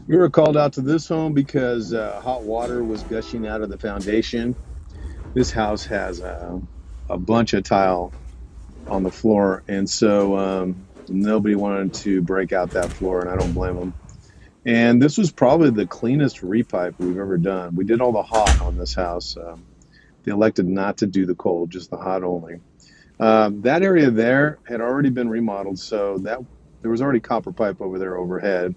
We were called out to this home because hot water was gushing out of the foundation. This house has a bunch of tile on the floor, and so nobody wanted to break out that floor, and I don't blame them. And this was probably the cleanest repipe we've ever done. We did all the hot on this house. They elected not to do the cold, just the hot only. That area there had already been remodeled, so that there was already copper pipe over there overhead.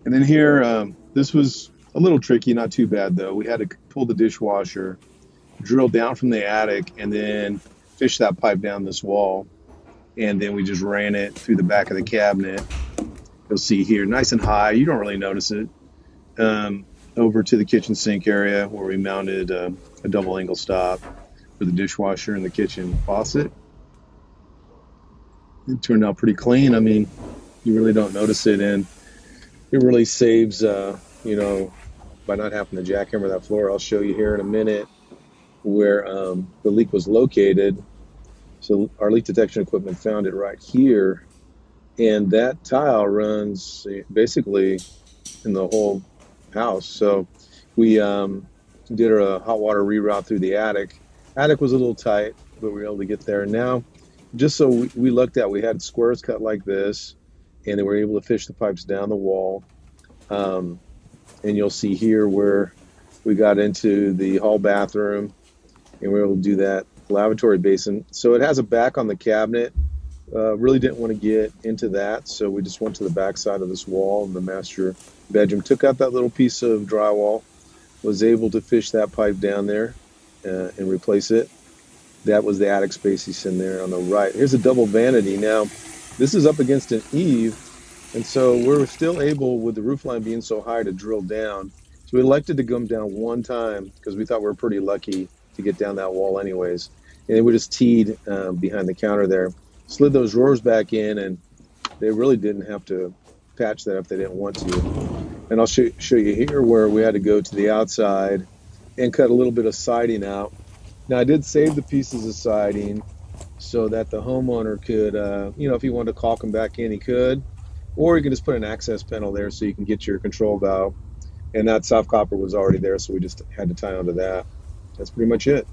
And then here, this was a little tricky, not too bad though. We had to pull the dishwasher, drill down from the attic, and then fish that pipe down this wall. And then we just ran it through the back of the cabinet. You'll see here, nice and high. You don't really notice it. Over to the kitchen sink area where we mounted a double angle stop for the dishwasher and the kitchen faucet. It turned out pretty clean. I mean, you really don't notice it, and it really saves, by not having to jackhammer that floor. I'll show you here in a minute where the leak was located. So our leak detection equipment found it right here, and that tile runs basically in the whole house. So we did a hot water reroute through the attic. Attic was a little tight, but we were able to get there. Now, just so we looked at, we had squares cut like this, and then we were able to fish the pipes down the wall. And you'll see here where we got into the hall bathroom, and we were able to do that lavatory basin. So it has a back on the cabinet. Really didn't want to get into that, so we just went to the back side of this wall in the master bedroom, took out that little piece of drywall, was able to fish that pipe down there and replace it. That was the attic space in there on the right. Here's a double vanity. Now, this is up against an eave, and so we're still able, with the roof line being so high, to drill down. So we elected to come down one time because we thought we were pretty lucky to get down that wall anyways. And then we just teed behind the counter there, slid those drawers back in, and they really didn't have to patch that if they didn't want to. And I'll show you here where we had to go to the outside and cut a little bit of siding out. Now, I did save the pieces of siding so that the homeowner could, if he wanted to caulk them back in, he could. Or you can just put an access panel there so you can get your control valve. And that soft copper was already there, so we just had to tie onto that. That's pretty much it.